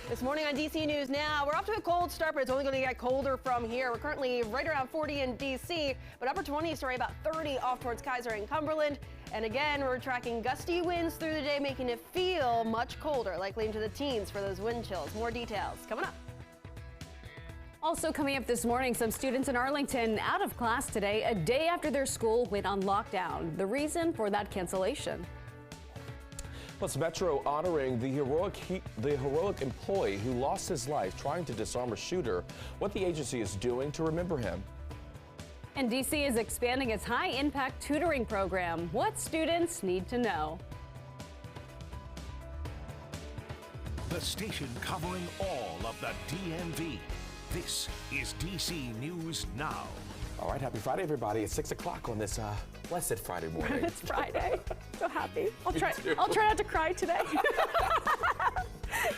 This morning on DC News Now, we're off to a cold start, but it's only going to get colder from here. We're currently right around 40 in DC, but upper 20s to right about 30 off towards Kaiser and Cumberland. And again, we're tracking gusty winds through the day, making it feel much colder, likely into the teens for those wind chills. More details coming up. Also coming up this morning, some students in Arlington out of class today, a day after their school went on lockdown. The reason for that cancellation. Plus, Metro honoring the heroic employee who lost his life trying to disarm a shooter, what the agency is doing to remember him. And DC is expanding its high-impact tutoring program. What students need to know. The station covering all of the DMV. This is DC News Now. All right, happy Friday, everybody. It's 6 o'clock on this blessed Friday morning. It's Friday. So happy. I'll try not to cry today.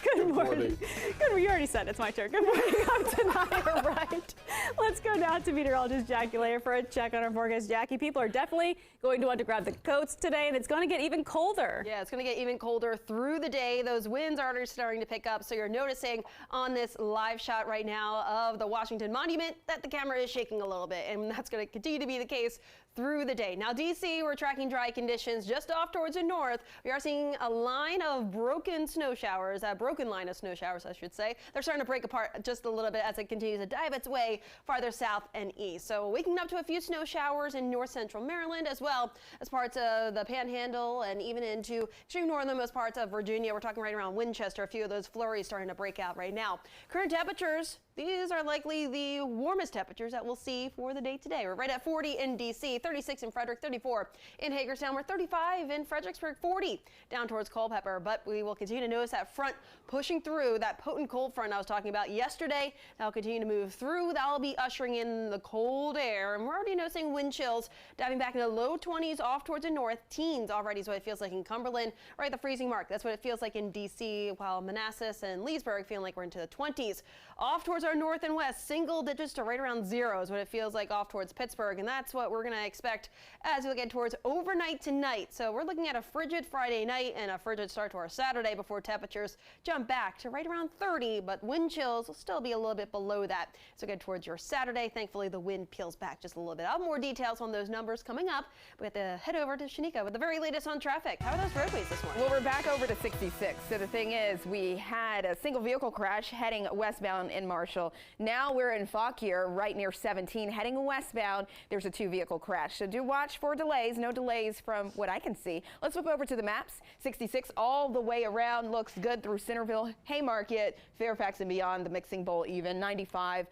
Good morning. Good morning. You already said it's my turn. Good morning. I'm Tanaya Wright. Let's go now to meteorologist Jackie Layer for a check on our forecast. Jackie, people are definitely going to want to grab the coats today, and it's going to get even colder. Yeah, it's going to get even colder through the day. Those winds are already starting to pick up, so you're noticing on this live shot right now of the Washington Monument that the camera is shaking a little bit, and that's going to continue to be the case through the day. Now, DC, we're tracking dry conditions just off towards the north. We are seeing a line of broken snow showers, a broken line of snow showers, I should say. They're starting to break apart just a little bit as it continues to dive its way farther south and east. So waking up to a few snow showers in north central Maryland, as well as parts of the Panhandle and even into extreme northernmost parts of Virginia. We're talking right around Winchester. A few of those flurries starting to break out right now. Current temperatures, these are likely the warmest temperatures that we'll see for the day today. We're right at 40 in DC, 36 in Frederick, 34 in Hagerstown. We're 35 in Fredericksburg, 40 down towards Culpeper. But we will continue to notice that front pushing through, that potent cold front I was talking about yesterday. That'll continue to move through. That'll be ushering in the cold air. And we're already noticing wind chills diving back into low 20s off towards the north. Teens already is what it feels like in Cumberland, right at the freezing mark. That's what it feels like in DC, while Manassas and Leesburg feeling like we're into the 20s. Off towards our north and west, single digits to right around zero is what it feels like off towards Pittsburgh, and that's what we're going to expect as we look at towards overnight tonight. So we're looking at a frigid Friday night and a frigid start to our Saturday before temperatures jump back to right around 30, but wind chills will still be a little bit below that. So get towards your Saturday. Thankfully, the wind peels back just a little bit. I'll have more details on those numbers coming up. We have to head over to Shanika with the very latest on traffic. How are those roadways this morning? Well, we're back over to 66. So the thing is, we had a single vehicle crash heading westbound in Marshall. Now we're in Fauquier, right near 17, heading westbound. There's a two-vehicle crash. So do watch for delays. No delays from what I can see. Let's flip over to the maps. 66 all the way around looks good through Centerville, Haymarket, Fairfax and beyond, the Mixing Bowl even. 95,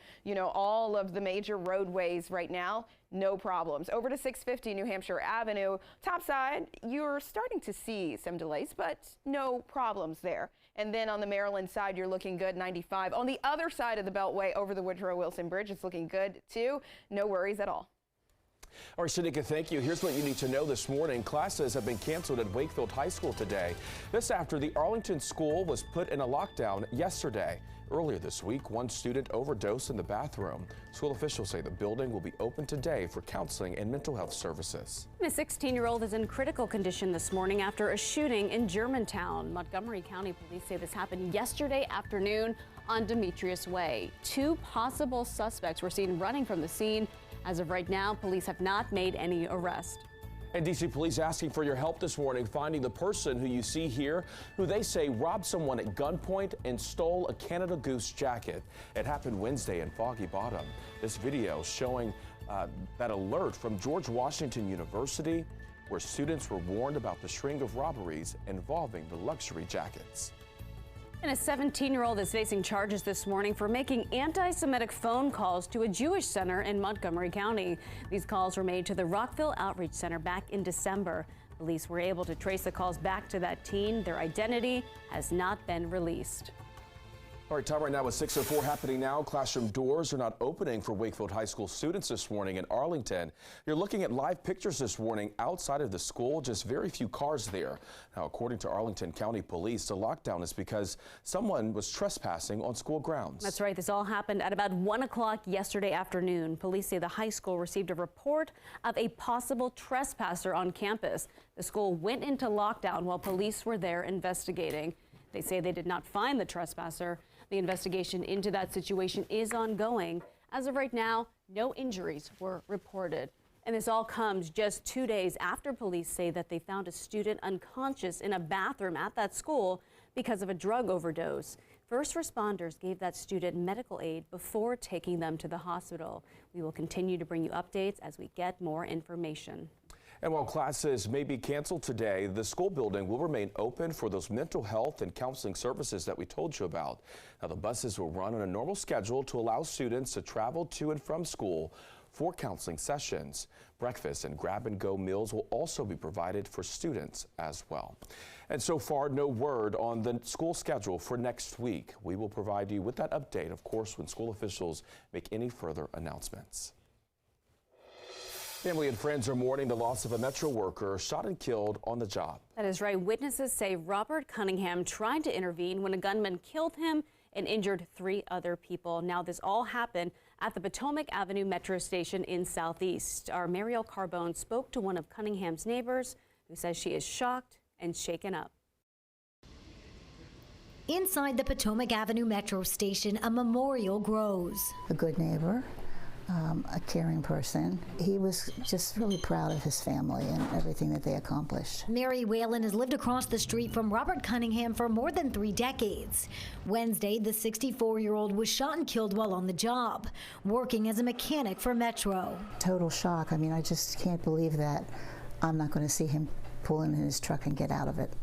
all of the major roadways right now. No problems. Over to 650 New Hampshire Avenue. Top side, you're starting to see some delays, but no problems there. And then on the Maryland side, you're looking good, 95. On the other side of the Beltway, over the Woodrow Wilson Bridge, it's looking good too. No worries at all. All right, Shanika, thank you. Here's what you need to know this morning. Classes have been canceled at Wakefield High School today. This after the Arlington school was put in a lockdown yesterday. Earlier this week, one student overdosed in the bathroom. School officials say the building will be open today for counseling and mental health services. A 16-year-old is in critical condition this morning after a shooting in Germantown. Montgomery County police say this happened yesterday afternoon on Demetrius Way. Two possible suspects were seen running from the scene. As of right now, police have not made any arrests. And DC police asking for your help this morning, finding the person who you see here, who they say robbed someone at gunpoint and stole a Canada Goose jacket. It happened Wednesday in Foggy Bottom. This video showing that alert from George Washington University, where students were warned about the string of robberies involving the luxury jackets. And a 17-year-old is facing charges this morning for making anti-Semitic phone calls to a Jewish center in Montgomery County. These calls were made to the Rockville Outreach Center back in December. Police were able to trace the calls back to that teen. Their identity has not been released. All right, time right now is 6:04 happening now. Classroom doors are not opening for Wakefield High School students this morning in Arlington. You're looking at live pictures this morning outside of the school, just very few cars there. Now, according to Arlington County Police, the lockdown is because someone was trespassing on school grounds. That's right. This all happened at about 1 o'clock yesterday afternoon. Police say the high school received a report of a possible trespasser on campus. The school went into lockdown while police were there investigating. They say they did not find the trespasser. The investigation into that situation is ongoing. As of right now, no injuries were reported. And this all comes just 2 days after police say that they found a student unconscious in a bathroom at that school because of a drug overdose. First responders gave that student medical aid before taking them to the hospital. We will continue to bring you updates as we get more information. And while classes may be canceled today, the school building will remain open for those mental health and counseling services that we told you about. Now, the buses will run on a normal schedule to allow students to travel to and from school for counseling sessions. Breakfast and grab-and-go meals will also be provided for students as well. And so far, no word on the school schedule for next week. We will provide you with that update, of course, when school officials make any further announcements. Family and friends are mourning the loss of a Metro worker shot and killed on the job. That is right. Witnesses say Robert Cunningham tried to intervene when a gunman killed him and injured 3 other people. Now, this all happened at the Potomac Avenue Metro Station in Southeast. Our Mariel Carbone spoke to one of Cunningham's neighbors, who says she is shocked and shaken up. Inside the Potomac Avenue Metro Station, a memorial grows. A good neighbor, a caring person. He was just really proud of his family and everything that they accomplished. Mary Whalen has lived across the street from Robert Cunningham for more than 3 decades. Wednesday, the 64-year-old was shot and killed while on the job, working as a mechanic for Metro. Total shock. I mean, I just can't believe that I'm not going to see him pull in his truck and get out of it.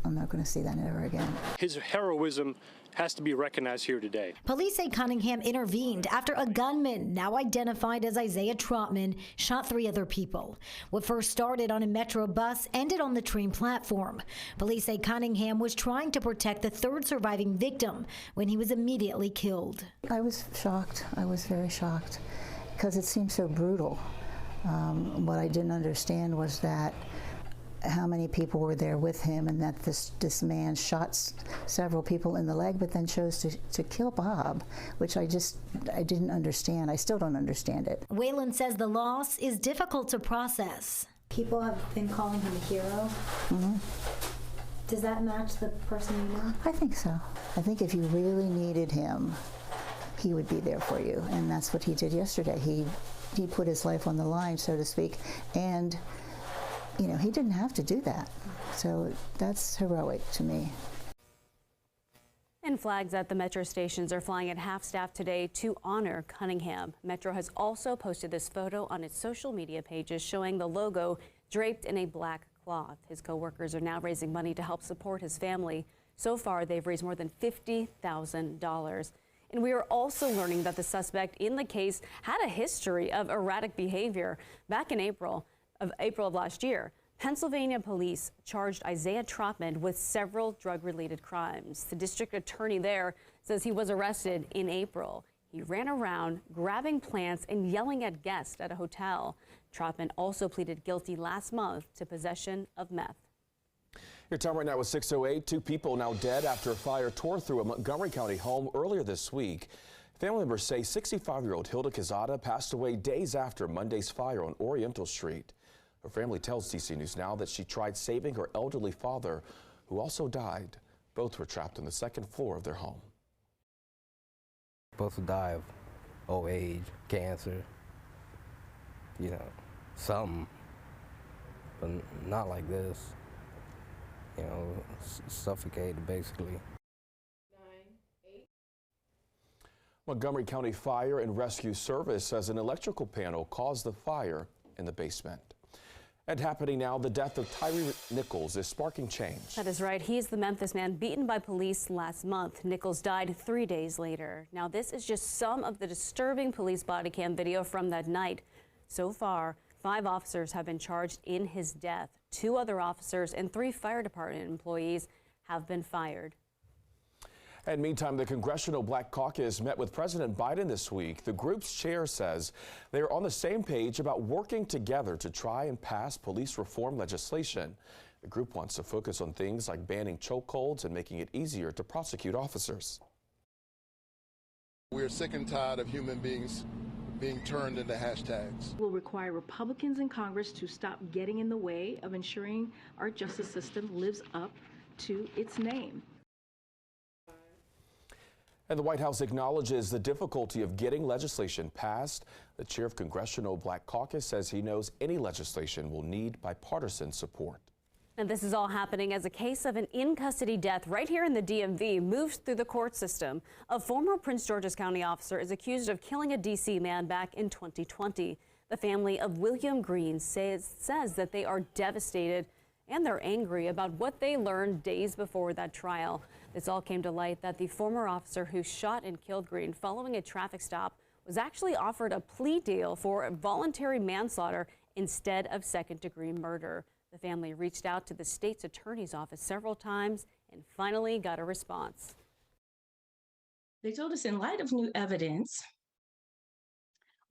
I'm not going to see that ever again. His heroism has to be recognized here today. Police say Cunningham intervened after a gunman, now identified as Isaiah Trotman, shot 3 other people. What first started on a Metro bus ended on the train platform. Police say Cunningham was trying to protect the 3rd surviving victim when he was immediately killed. I was shocked. I was very shocked because it seemed so brutal. What I didn't understand was that how many people were there with him, and that this man shot several people in the leg but then chose to kill Bob, which I didn't understand. I still don't understand it. Whalen says the loss is difficult to process. People have been calling him a hero. Mm-hmm. Does that match the person you know? I think so. I think if you really needed him, he would be there for you, and that's what he did yesterday. He put his life on the line, so to speak, and you know, he didn't have to do that. So that's heroic to me. And flags at the Metro stations are flying at half-staff today to honor Cunningham. Metro has also posted this photo on its social media pages showing the logo draped in a black cloth. His co-workers are now raising money to help support his family. So far, they've raised more than $50,000. And we are also learning that the suspect in the case had a history of erratic behavior. Back in April of last year, Pennsylvania police charged Isaiah Trotman with several drug-related crimes. The district attorney there says he was arrested in April. He ran around grabbing plants and yelling at guests at a hotel. Trotman also pleaded guilty last month to possession of meth. Your time right now is 6:08. 2 people now dead after a fire tore through a Montgomery County home earlier this week. Family members say 65-year-old Hilda Quezada passed away days after Monday's fire on Oriental Street. Her family tells DC News Now that she tried saving her elderly father, who also died. Both were trapped on the 2nd floor of their home. Both die of old age, cancer, you know, something, but not like this, you know, suffocated basically. Montgomery County Fire and Rescue Service says an electrical panel caused the fire in the basement. And happening now, the death of Tyree Nichols is sparking change. That is right. He's the Memphis man beaten by police last month. Nichols died 3 days later. Now, this is just some of the disturbing police body cam video from that night. So far, 5 officers have been charged in his death. 2 other officers and 3 fire department employees have been fired. And meantime, the Congressional Black Caucus met with President Biden this week. The group's chair says they are on the same page about working together to try and pass police reform legislation. The group wants to focus on things like banning chokeholds and making it easier to prosecute officers. We're sick and tired of human beings being turned into hashtags. Will require Republicans in Congress to stop getting in the way of ensuring our justice system lives up to its name. And the White House acknowledges the difficulty of getting legislation passed. The chair of Congressional Black Caucus says he knows any legislation will need bipartisan support. And this is all happening as a case of an in-custody death right here in the DMV moves through the court system. A former Prince George's County officer is accused of killing a D.C. man back in 2020. The family of William Green says that they are devastated and they're angry about what they learned days before that trial. This all came to light that the former officer who shot and killed Green following a traffic stop was actually offered a plea deal for voluntary manslaughter instead of second-degree murder. The family reached out to the state's attorney's office several times and finally got a response. They told us in light of new evidence,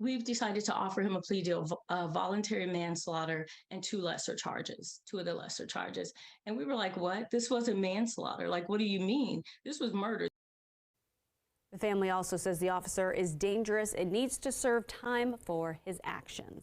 we've decided to offer him a plea deal of voluntary manslaughter and two of the lesser charges. And we were like, what? This wasn't manslaughter. Like, what do you mean? This was murder. The family also says the officer is dangerous and needs to serve time for his actions.